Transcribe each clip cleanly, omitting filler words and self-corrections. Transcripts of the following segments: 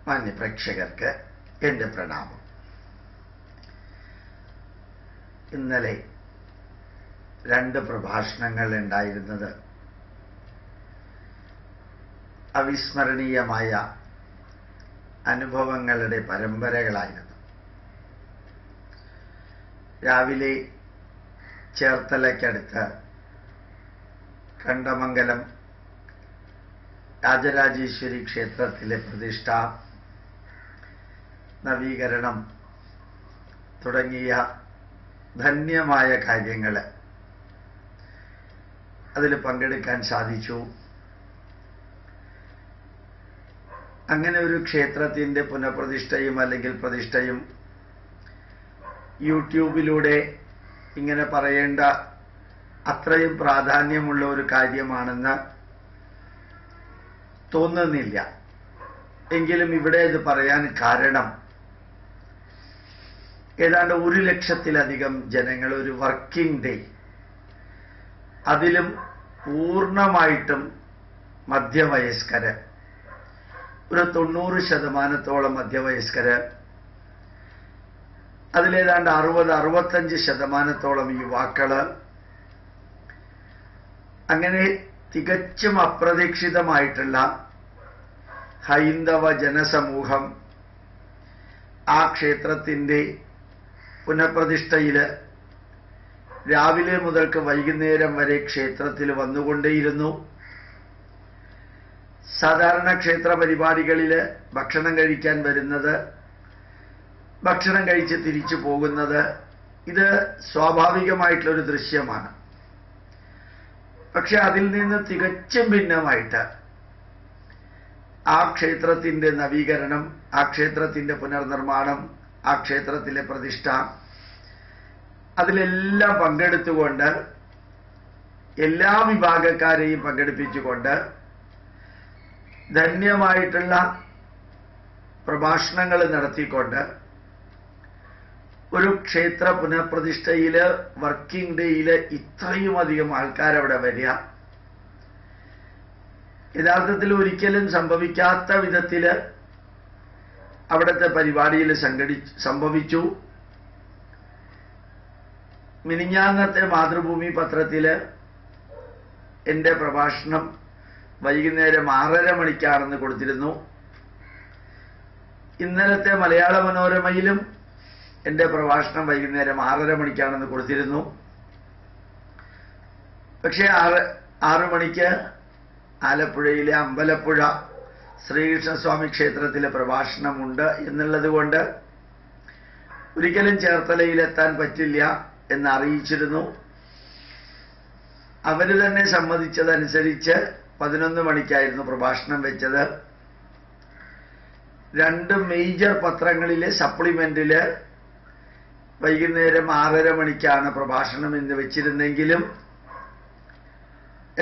മാന്യ പ്രേക്ഷകർക്ക് എൻ്റെ പ്രണാമം. ഇന്നലെ 2 പ്രഭാഷണങ്ങൾ ഉണ്ടായിരുന്നത് അവിസ്മരണീയമായ അനുഭവങ്ങളുടെ പരമ്പരകളായിരുന്നു. രാവിലെ ചേർത്തലയ്ക്കടുത്ത് കണ്ടമംഗലം രാജരാജേശ്വരി ക്ഷേത്രത്തിലെ പ്രതിഷ്ഠ, നവീകരണം തുടങ്ങിയ ധന്യമായ കാര്യങ്ങൾ അതിൽ പങ്കെടുക്കാൻ സാധിച്ചു. അങ്ങനെ ഒരു ക്ഷേത്രത്തിൻ്റെ പുനഃപ്രതിഷ്ഠയും അല്ലെങ്കിൽ പ്രതിഷ്ഠയും യൂട്യൂബിലൂടെ ഇങ്ങനെ പറയേണ്ട അത്രയും പ്രാധാന്യമുള്ള ഒരു കാര്യമാണെന്ന് തോന്നുന്നില്ല. എങ്കിലും ഇവിടെ ഇത് പറയാൻ കാരണം ഏതാണ്ട് 1 ലക്ഷത്തിലധികം ജനങ്ങൾ ഒരു വർക്കിംഗ് ഡേ, അതിലും പൂർണ്ണമായിട്ടും മധ്യവയസ്കര്, ഒരു 90% മധ്യവയസ്കര്, അതിലേതാണ്ട് 60-65% യുവാക്കള്, അങ്ങനെ തികച്ചും അപ്രതീക്ഷിതമായിട്ടുള്ള ഹൈന്ദവ ജനസമൂഹം ആ ക്ഷേത്രത്തിൻ്റെ പുനഃപ്രതിഷ്ഠയിൽ രാവിലെ മുതൽക്ക് വൈകുന്നേരം വരെ ക്ഷേത്രത്തിൽ വന്നുകൊണ്ടേയിരുന്നു. സാധാരണ ക്ഷേത്ര പരിപാടികളിൽ ഭക്ഷണം കഴിക്കാൻ വരുന്നത്, ഭക്ഷണം കഴിച്ച് തിരിച്ചു പോകുന്നത്, ഇത് സ്വാഭാവികമായിട്ടുള്ളൊരു ദൃശ്യമാണ്. പക്ഷെ അതിൽ നിന്ന് തികച്ചും ഭിന്നമായിട്ട് ആ ക്ഷേത്രത്തിൻ്റെ നവീകരണം, ആ ക്ഷേത്രത്തിൻ്റെ പുനർനിർമ്മാണം, ആ ക്ഷേത്രത്തിലെ പ്രതിഷ്ഠ, അതിലെല്ലാം പങ്കെടുത്തുകൊണ്ട് എല്ലാ വിഭാഗക്കാരെയും പങ്കെടുപ്പിച്ചുകൊണ്ട് ധന്യമായിട്ടുള്ള പ്രഭാഷണങ്ങൾ നടത്തിക്കൊണ്ട് ഒരു ക്ഷേത്ര പുനഃപ്രതിഷ്ഠയിൽ വർക്കിംഗ് ഡേയിൽ ഇത്രയും അധികം ആൾക്കാരവിടെ വരിക യഥാർത്ഥത്തിൽ ഒരിക്കലും സംഭവിക്കാത്ത വിധത്തിൽ അവിടുത്തെ പരിപാടിയിൽ സംഭവിച്ചു. മിനിഞ്ഞാന്നത്തെ മാതൃഭൂമി പത്രത്തിൽ എൻ്റെ പ്രഭാഷണം വൈകുന്നേരം 6:30 മണിക്കാണെന്ന് കൊടുത്തിരുന്നു. ഇന്നലത്തെ മലയാള മനോരമയിലും എൻ്റെ പ്രഭാഷണം വൈകുന്നേരം 6:30 മണിക്കാണെന്ന് കൊടുത്തിരുന്നു. പക്ഷേ 6 മണിക്ക് ആലപ്പുഴയിലെ അമ്പലപ്പുഴ ശ്രീകൃഷ്ണസ്വാമി ക്ഷേത്രത്തിലെ പ്രഭാഷണമുണ്ട് എന്നുള്ളത് കൊണ്ട് ഒരിക്കലും ചേർത്തലയിലെത്താൻ പറ്റില്ല എന്ന് അറിയിച്ചിരുന്നു. അവർ തന്നെ സമ്മതിച്ചതനുസരിച്ച് 11 മണിക്കായിരുന്നു പ്രഭാഷണം വെച്ചത്. 2 മേജർ പത്രങ്ങളിലെ സപ്ലിമെന്റിൽ വൈകുന്നേരം 6:30 മണിക്കാണ് പ്രഭാഷണം എന്ന് വെച്ചിരുന്നെങ്കിലും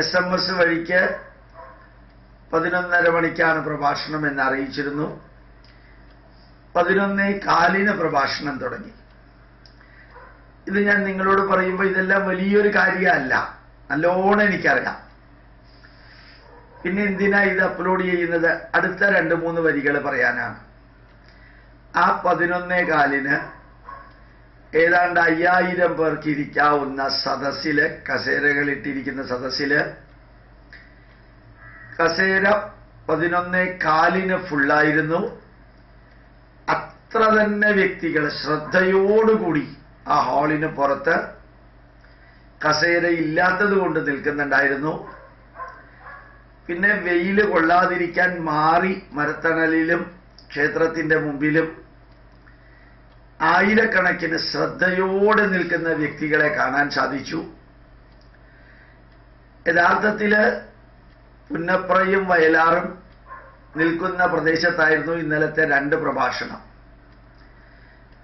SMS വഴിക്ക് 11:30 മണിക്കാണ് പ്രഭാഷണം എന്ന് അറിയിച്ചിരുന്നു. 11:15 പ്രഭാഷണം തുടങ്ങി. ഇത് ഞാൻ നിങ്ങളോട് പറയുമ്പോൾ ഇതെല്ലാം വലിയൊരു കാര്യമല്ല, നല്ലോണം എനിക്കറിയാം. പിന്നെ എന്തിനാ ഇത് അപ്ലോഡ് ചെയ്യുന്നത്? അടുത്ത 2-3 വരികൾ പറയാനാണ്. ആ 11:15 ഏതാണ്ട് 5000 പേർക്ക് ഇരിക്കാവുന്ന സദസ്സില്, കസേരകളിട്ടിരിക്കുന്ന സദസ്സില്, കസേര 11:15 ഫുള്ളായിരുന്നു. അത്ര തന്നെ വ്യക്തികൾ ശ്രദ്ധയോടുകൂടി ആ ഹാളിന് പുറത്ത് കസേര ഇല്ലാത്തത് കൊണ്ട് നിൽക്കുന്നുണ്ടായിരുന്നു. പിന്നെ വെയില് കൊള്ളാതിരിക്കാൻ മാറി മരത്തണലിലും ക്ഷേത്രത്തിന്റെ മുമ്പിലും ആയിരക്കണക്കിന് ശ്രദ്ധയോടെ നിൽക്കുന്ന വ്യക്തികളെ കാണാൻ സാധിച്ചു. യഥാർത്ഥത്തില് പുന്നപ്രയും വയലാറും നിൽക്കുന്ന പ്രദേശത്തായിരുന്നു ഇന്നലത്തെ 2 പ്രഭാഷണം.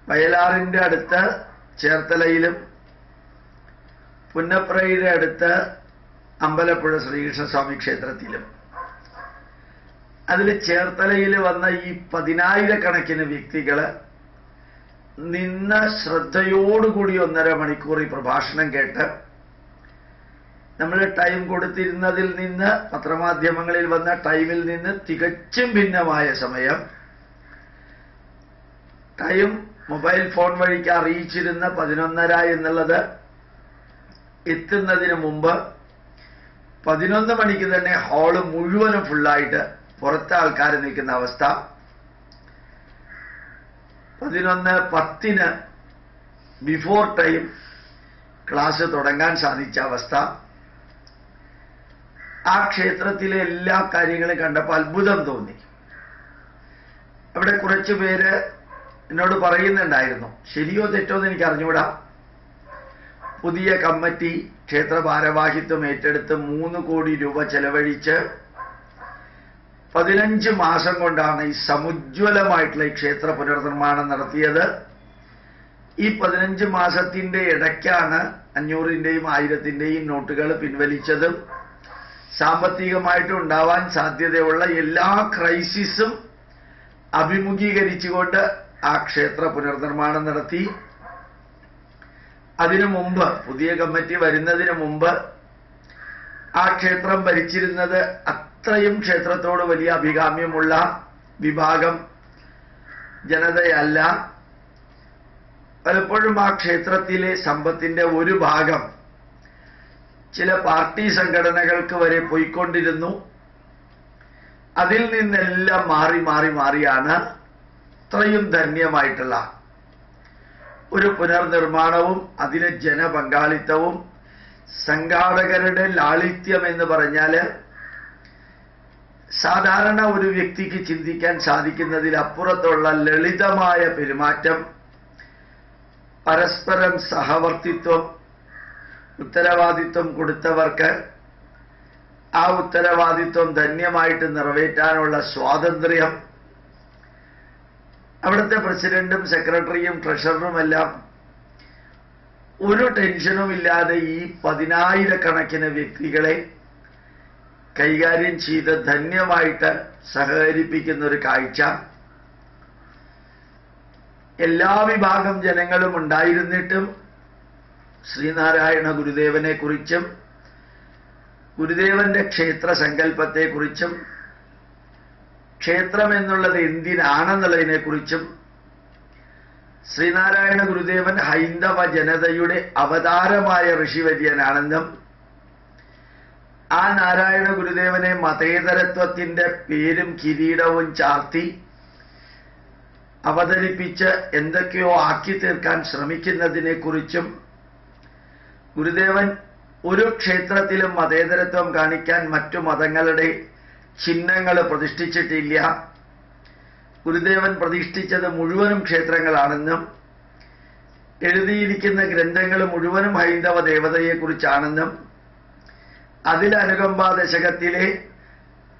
വയലാറിന്റെ അടുത്ത് ചേർത്തലയിലും പുന്നപ്രയുടെ അടുത്ത് അമ്പലപ്പുഴ ശ്രീകൃഷ്ണസ്വാമി ക്ഷേത്രത്തിലും. അതിൽ ചേർത്തലയിൽ വന്ന ഈ 10,000 വ്യക്തികൾ നിന്ന് ശ്രദ്ധയോടുകൂടി 1.5 മണിക്കൂർ ഈ പ്രഭാഷണം കേട്ട് നമ്മൾ ടൈം കൊടുത്തിരുന്നതിൽ നിന്ന്, പത്രമാധ്യമങ്ങളിൽ വന്ന ടൈമിൽ നിന്ന് തികച്ചും ഭിന്നമായ സമയം ടൈം മൊബൈൽ ഫോൺ വഴിക്ക് അറിയിച്ചിരുന്ന 11:30 എന്നുള്ളത് എത്തുന്നതിന് മുമ്പ് 11 മണിക്ക് തന്നെ ഹാള് മുഴുവനും ഫുള്ളായിട്ട് പുറത്തെ ആൾക്കാർ നിൽക്കുന്ന അവസ്ഥ. 11:10 ബിഫോർ ടൈം ക്ലാസ് തുടങ്ങാൻ സാധിച്ച അവസ്ഥ. ആ ക്ഷേത്രത്തിലെ എല്ലാ കാര്യങ്ങളും കണ്ടപ്പോൾ അത്ഭുതം തോന്നി. അവിടെ കുറച്ചു പേര് എന്നോട് പറയുന്നുണ്ടായിരുന്നു, ശരിയോ തെറ്റോ എന്ന് എനിക്ക് അറിഞ്ഞുകൂടാ, പുതിയ കമ്മിറ്റി ക്ഷേത്ര ഭാരവാഹിത്വം ഏറ്റെടുത്ത് 3 കോടി രൂപ ചെലവഴിച്ച് 15 മാസം കൊണ്ടാണ് ഈ സമുജ്വലമായിട്ടുള്ള ഈ ക്ഷേത്ര പുനർനിർമ്മാണം നടത്തിയത്. ഈ 15 മാസത്തിന്റെ ഇടയ്ക്കാണ് 500-ന്റെയും 1000-ന്റെയും നോട്ടുകൾ പിൻവലിച്ചതും സാമ്പത്തികമായിട്ട് ഉണ്ടാവാൻ സാധ്യതയുള്ള എല്ലാ ക്രൈസിസും അഭിമുഖീകരിച്ചുകൊണ്ട് ആ ക്ഷേത്ര പുനർനിർമ്മാണം നടത്തി. അതിനു മുമ്പ്, പുതിയ കമ്മിറ്റി വരുന്നതിന് മുമ്പ് ആ ക്ഷേത്രം ഭരിച്ചിരുന്നത് അത്രയും ക്ഷേത്രത്തോട് വലിയ അഭികാമ്യമുള്ള വിഭാഗം ജനതയല്ല. പലപ്പോഴും ആ ക്ഷേത്രത്തിലെ സമ്പത്തിന്റെ ഒരു ഭാഗം ചില പാർട്ടി സംഘടനകൾക്ക് വരെ പോയിക്കൊണ്ടിരുന്നു. അതിൽ നിന്നെല്ലാം മാറി മാറി മാറിയാണ് ഇത്രയും ധന്യമായിട്ടുള്ള ഒരു പുനർനിർമ്മാണവും അതിലെ ജനപങ്കാളിത്തവും സംഘാടകരുടെ ലാളിത്യം എന്ന് പറഞ്ഞാല് സാധാരണ ഒരു വ്യക്തിക്ക് ചിന്തിക്കാൻ സാധിക്കുന്നതിലപ്പുറത്തുള്ള ലളിതമായ പെരുമാറ്റം, പരസ്പരം സഹവർത്തിത്വം, ഉത്തരവാദിത്വം കൊടുത്തവർക്ക് ആ ഉത്തരവാദിത്വം ധന്യമായിട്ട് നിറവേറ്റാനുള്ള സ്വാതന്ത്ര്യം, അവിടുത്തെ പ്രസിഡന്റും സെക്രട്ടറിയും ട്രഷററുമെല്ലാം ഒരു ടെൻഷനും ഇല്ലാതെ ഈ 10,000-കണക്കിന് വ്യക്തികളെ കൈകാര്യം ചെയ്ത് ധന്യമായിട്ട് സഹകരിപ്പിക്കുന്ന ഒരു കാഴ്ച. എല്ലാ വിഭാഗം ജനങ്ങളും ഉണ്ടായിരുന്നിട്ടും ശ്രീനാരായണ ഗുരുദേവനെ കുറിച്ചും ഗുരുദേവന്റെ ക്ഷേത്ര സങ്കല്പത്തെക്കുറിച്ചും ക്ഷേത്രം എന്നുള്ളത് എന്തിനാണെന്നുള്ളതിനെക്കുറിച്ചും ശ്രീനാരായണ ഗുരുദേവൻ ഹൈന്ദവ ജനതയുടെ അവതാരമായ ഋഷിവര്യനാണെന്നും ആ നാരായണ ഗുരുദേവനെ മതേതരത്വത്തിന്റെ പേരും കിരീടവും ചാർത്തി അവതരിപ്പിച്ച് എന്തൊക്കെയോ ആക്കി തീർക്കാൻ ശ്രമിക്കുന്നതിനെക്കുറിച്ചും, ഗുരുദേവൻ ഒരു ക്ഷേത്രത്തിലും മതേതരത്വം കാണിക്കാൻ മറ്റു മതങ്ങളുടെ ചിഹ്നങ്ങൾ പ്രതിഷ്ഠിച്ചിട്ടില്ല, ഗുരുദേവൻ പ്രതിഷ്ഠിച്ചത് മുഴുവനും ക്ഷേത്രങ്ങളാണെന്നും എഴുതിയിരിക്കുന്ന ഗ്രന്ഥങ്ങൾ മുഴുവനും ഹൈന്ദവ ദേവതയെക്കുറിച്ചാണെന്നും അതിലനുകമ്പ ദശകത്തിലെ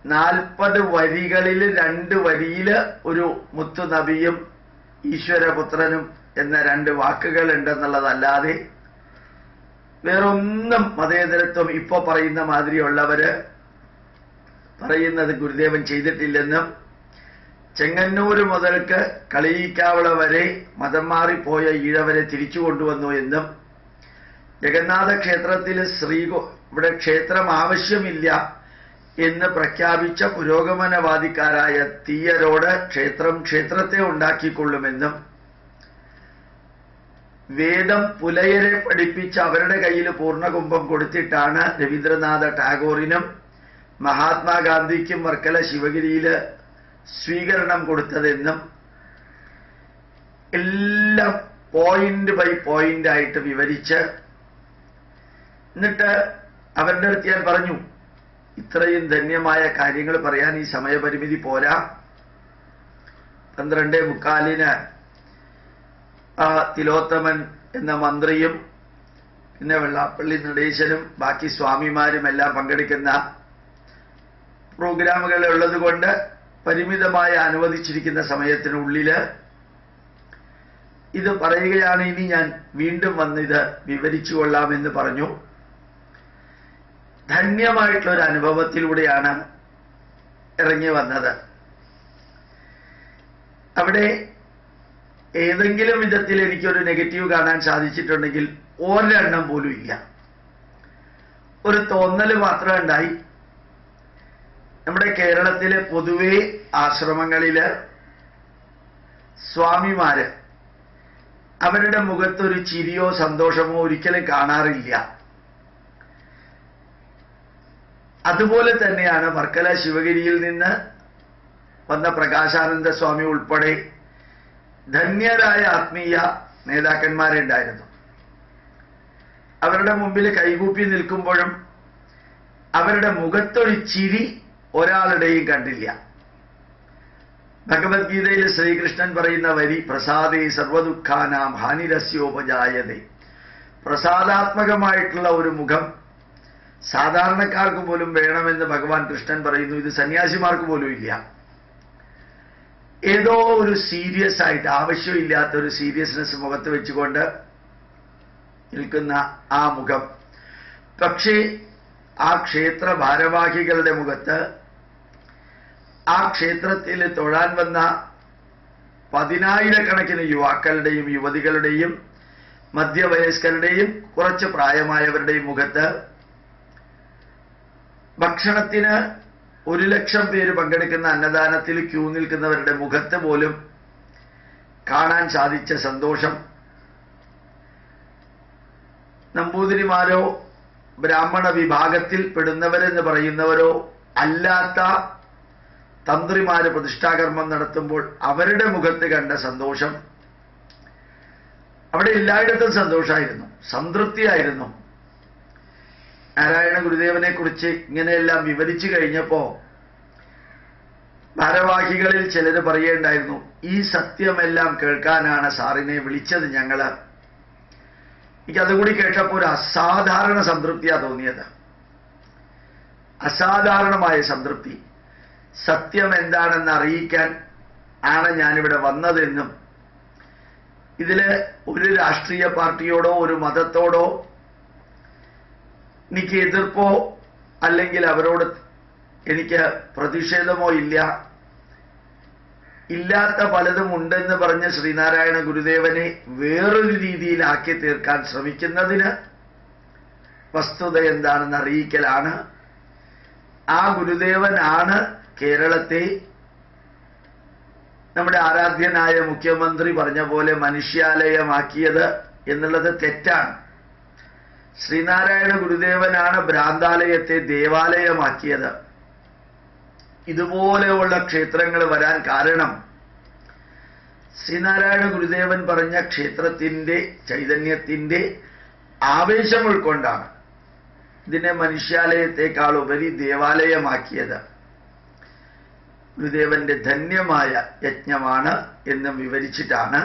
40 വരികളിൽ 2 വരിയിൽ ഒരു മുത്തുനബിയും ഈശ്വരപുത്രനും എന്ന 2 വാക്കുകൾ ഉണ്ടെന്നുള്ളതല്ലാതെ വേറൊന്നും മതേതരത്വം ഇപ്പൊ പറയുന്ന മാതിരിയുള്ളവര് പറയുന്നത് ഗുരുദേവൻ ചെയ്തിട്ടില്ലെന്നും ചെങ്ങന്നൂർ മുതൽക്ക് കളിയിക്കാവള വരെ മതം മാറിപ്പോയ ഈഴവരെ തിരിച്ചു കൊണ്ടുവന്നു എന്നും ജഗന്നാഥ ക്ഷേത്രത്തിൽ ഇവിടെ ക്ഷേത്രം ആവശ്യമില്ല എന്ന് പ്രഖ്യാപിച്ച പുരോഗമനവാദിക്കാരായ തീയരോട് ക്ഷേത്രത്തെ ഉണ്ടാക്കിക്കൊള്ളുമെന്നും വേദം പുലയരെ പഠിപ്പിച്ച് അവരുടെ കയ്യിൽ പൂർണ്ണകുംഭം കൊടുത്തിട്ടാണ് രവീന്ദ്രനാഥ ടാഗോറിനും മഹാത്മാഗാന്ധിക്കും വർക്കല ശിവഗിരിയിൽ സ്വീകരണം കൊടുത്തതെന്നും എല്ലാം പോയിന്റ് ബൈ പോയിന്റ് ആയിട്ട് വിവരിച്ച് എന്നിട്ട് അവരുടെ അടുത്ത് ഞാൻ പറഞ്ഞു, ഇത്രയും ധന്യമായ കാര്യങ്ങൾ പറയാൻ ഈ സമയപരിമിതി പോരാ. 12:45 തിലോത്തമൻ എന്ന മന്ത്രിയും പിന്നെ വെള്ളാപ്പള്ളി നടേശനും ബാക്കി സ്വാമിമാരും എല്ലാം പങ്കെടുക്കുന്ന പ്രോഗ്രാമുകൾ ഉള്ളതുകൊണ്ട് പരിമിതമായ അനുവദിച്ചിരിക്കുന്ന സമയത്തിനുള്ളിൽ ഇത് പറയുകയാണ്. ഇനി ഞാൻ വീണ്ടും വന്നിത് വിവരിച്ചു കൊള്ളാമെന്ന് പറഞ്ഞു. ധന്യമായിട്ടുള്ളൊരു അനുഭവത്തിലൂടെയാണ് ഇറങ്ങി വന്നത്. അവിടെ ഏതെങ്കിലും വിധത്തിൽ എനിക്കൊരു നെഗറ്റീവ് കാണാൻ സാധിച്ചിട്ടുണ്ടെങ്കിൽ ഒരെണ്ണം പോലും ഇല്ല. ഒരു തോന്നൽ മാത്രം ഉണ്ടായി. നമ്മുടെ കേരളത്തിലെ പൊതുവെ ആശ്രമങ്ങളില് സ്വാമിമാര് അവരുടെ മുഖത്തൊരു ചിരിയോ സന്തോഷമോ ഒരിക്കലും കാണാറില്ല. അതുപോലെ തന്നെയാണ് വർക്കല ശിവഗിരിയിൽ നിന്ന് വന്ന പ്രകാശാനന്ദ സ്വാമി ഉൾപ്പെടെ ധന്യരായ ആത്മീയ നേതാക്കന്മാരുണ്ടായിരുന്നു. അവരുടെ മുമ്പിൽ കൈകൂപ്പി നിൽക്കുമ്പോഴും അവരുടെ മുഖത്തൊരു ചിരി ഒരാളുടെയും കണ്ടില്ല. ഭഗവത്ഗീതയിൽ ശ്രീകൃഷ്ണൻ പറയുന്ന വരി പ്രസാദേ സർവദുഃഖാനാം ഹാനിരസ്യോപജായതേ. പ്രസാദാത്മകമായിട്ടുള്ള ഒരു മുഖം സാധാരണക്കാർക്ക് പോലും വേണമെന്ന് ഭഗവാൻ കൃഷ്ണൻ പറയുന്നു. ഇത് സന്യാസിമാർക്ക് പോലും ഇല്ല. ഏതോ ഒരു സീരിയസ് ആയിട്ട് ആവശ്യമില്ലാത്ത ഒരു സീരിയസ്നെസ് മുഖത്ത് വെച്ചുകൊണ്ട് നിൽക്കുന്ന ആ മുഖം. പക്ഷേ ആ ക്ഷേത്ര ഭാരവാഹികളുടെ മുഖത്ത്, ആ ക്ഷേത്രത്തിൽ തൊഴാൻ വന്ന 10,000-കണക്കിന് യുവാക്കളുടെയും യുവതികളുടെയും മധ്യവയസ്കരുടെയും കുറച്ച് പ്രായമായവരുടെയും മുഖത്ത്, ഭക്ഷണത്തിന് 1,00,000 പേര് പങ്കെടുക്കുന്ന അന്നദാനത്തിൽ ക്യൂ നിൽക്കുന്നവരുടെ മുഖത്ത് പോലും കാണാൻ സാധിച്ച സന്തോഷം നമ്പൂതിരിമാരോ ബ്രാഹ്മണ വിഭാഗത്തിൽ പെടുന്നവരെന്ന് പറയുന്നവരോ അല്ലാത്ത തന്ത്രിമാര് പ്രതിഷ്ഠാകർമ്മം നടത്തുമ്പോൾ അവരുടെ മുഖത്ത് കണ്ട സന്തോഷം, അവിടെ എല്ലായിടത്തും സന്തോഷമായിരുന്നു, സംതൃപ്തിയായിരുന്നു. നാരായണ ഗുരുദേവനെ കുറിച്ച് ഇങ്ങനെയെല്ലാം വിവരിച്ചു കഴിഞ്ഞപ്പോ ഭാരവാഹികളിൽ ചിലര് പറയുകയുണ്ടായിരുന്നു, ഈ സത്യമെല്ലാം കേൾക്കാനാണ് സാറിനെ വിളിച്ചത് ഞങ്ങള്. എനിക്കതുകൂടി കേട്ടപ്പോൾ ഒരു അസാധാരണ സംതൃപ്തിയാ തോന്നിയത്. അസാധാരണമായ സംതൃപ്തി. സത്യം എന്താണെന്ന് അറിയിക്കാൻ ആണ് ഞാനിവിടെ വന്നതെന്നും ഇതില് ഒരു രാഷ്ട്രീയ പാർട്ടിയോടോ ഒരു മതത്തോടോ എനിക്ക് എതിർപ്പോ അല്ലെങ്കിൽ അവരോട് എനിക്ക് പ്രതിഷേധമോ ഇല്ല. ഇല്ലാത്ത പലതും ഉണ്ടെന്ന് പറഞ്ഞ് ശ്രീനാരായണ ഗുരുദേവനെ വേറൊരു രീതിയിലാക്കി തീർക്കാൻ ശ്രമിക്കുന്നതിന് വസ്തുത എന്താണെന്ന് അറിയിക്കലാണ്. ആ ഗുരുദേവനാണ് കേരളത്തെ നമ്മുടെ ആരാധ്യനായ മുഖ്യമന്ത്രി പറഞ്ഞ പോലെ മനുഷ്യാലയമാക്കിയത് എന്നുള്ളത് തെറ്റാണ്. ശ്രീനാരായണ ഗുരുദേവനാണ് ഭ്രാന്താലയത്തെ ദേവാലയമാക്കിയത്. ഇതുപോലെയുള്ള ക്ഷേത്രങ്ങൾ വരാൻ കാരണം ശ്രീനാരായണ ഗുരുദേവൻ പറഞ്ഞ ക്ഷേത്രത്തിന്റെ ചൈതന്യത്തിന്റെ ആവേശം ഉൾക്കൊണ്ടാണ് ഇതിനെ മനുഷ്യാലയത്തെക്കാൾ ഉപരി ദേവാലയമാക്കിയത്. ഗുരുദേവന്റെ ധന്യമായ യജ്ഞമാണ് എന്ന് വിവരിച്ചിട്ടാണ്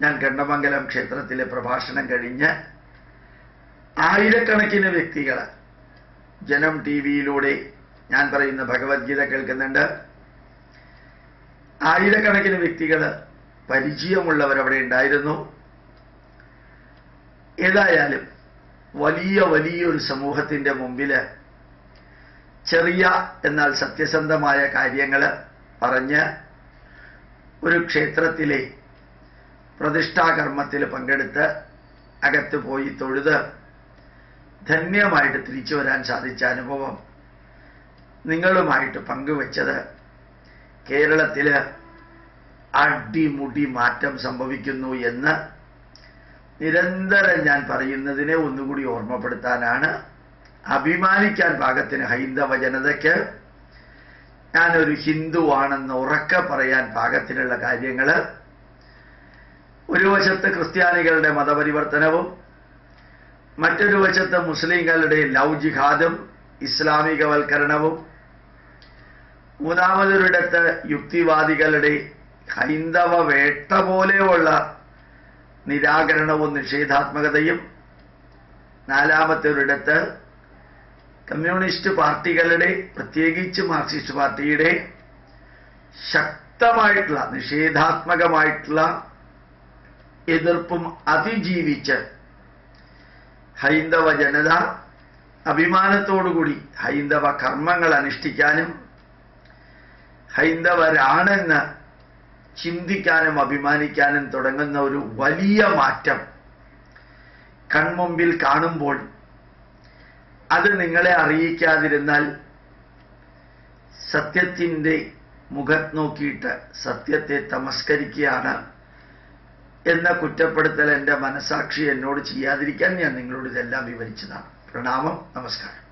ഞാൻ കണ്ണമംഗലം ക്ഷേത്രത്തിലെ പ്രഭാഷണം കഴിഞ്ഞ് ആയിരക്കണക്കിന് വ്യക്തികൾ ജനം ടിവിയിലൂടെ ഞാൻ പറയുന്ന ഭഗവത്ഗീത കേൾക്കുന്നുണ്ട്. ആയിരക്കണക്കിന് വ്യക്തികൾ പരിചയമുള്ളവരവിടെ ഉണ്ടായിരുന്നു. ഏതായാലും വലിയൊരു സമൂഹത്തിന്റെ മുമ്പില് ചെറിയ എന്നാൽ സത്യസന്ധമായ കാര്യങ്ങൾ പറഞ്ഞ് ഒരു ക്ഷേത്രത്തിലെ പ്രതിഷ്ഠാകർമ്മത്തിൽ പങ്കെടുത്ത് അകത്ത് പോയി തൊഴുത് ധന്യമായിട്ട് തിരിച്ചു വരാൻ സാധിച്ച അനുഭവം നിങ്ങളുമായിട്ട് പങ്കുവെച്ചത് കേരളത്തില് അടിമുടി മാറ്റം സംഭവിക്കുന്നു എന്ന് നിരന്തരം ഞാൻ പറയുന്നതിനെ ഒന്നുകൂടി ഓർമ്മപ്പെടുത്താനാണ്. അഭിമാനിക്കാൻ പാകത്തിന് ഹൈന്ദവ ജനതയ്ക്ക് ഞാനൊരു ഹിന്ദുവാണെന്ന് ഉറക്കെ പറയാൻ പാകത്തിനുള്ള കാര്യങ്ങൾ, ഒരു വശത്ത് ക്രിസ്ത്യാനികളുടെ മതപരിവർത്തനവും മറ്റൊരു വശത്ത് മുസ്ലിങ്ങളുടെ ലവ് ജിഹാദും ഇസ്ലാമികവൽക്കരണവും, മൂന്നാമതൊരിടത്ത് യുക്തിവാദികളുടെ ഹൈന്ദവ വേട്ട പോലെയുള്ള നിരാകരണവും നിഷേധാത്മകതയും, നാലാമത്തെ ഒരിടത്ത് കമ്മ്യൂണിസ്റ്റ് പാർട്ടികളുടെ പ്രത്യേകിച്ച് മാർക്സിസ്റ്റ് പാർട്ടിയുടെ ശക്തമായിട്ടുള്ള നിഷേധാത്മകമായിട്ടുള്ള എതിർപ്പും അതിജീവിച്ച് ഹൈന്ദവ ജനത അഭിമാനത്തോടുകൂടി ഹൈന്ദവ കർമ്മങ്ങൾ അനുഷ്ഠിക്കാനും ഹൈന്ദവരാണെന്ന് ചിന്തിക്കാനും അഭിമാനിക്കാനും തുടങ്ങുന്ന ഒരു വലിയ മാറ്റം കൺമുമ്പിൽ കാണുമ്പോൾ അത് നിങ്ങളെ അറിയിക്കാതിരുന്നാൽ സത്യത്തിൻ്റെ മുഖം നോക്കിയിട്ട് സത്യത്തെ തമസ്കരിക്കുകയാണ് എന്ന കുറ്റപ്പെടുത്തൽ എൻ്റെ മനസാക്ഷി എന്നോട് ചെയ്യാതിരിക്കാൻ ഞാൻ നിങ്ങളോട് ഇതെല്ലാം വിവരിച്ചതാണ്. പ്രണാമം, നമസ്കാരം.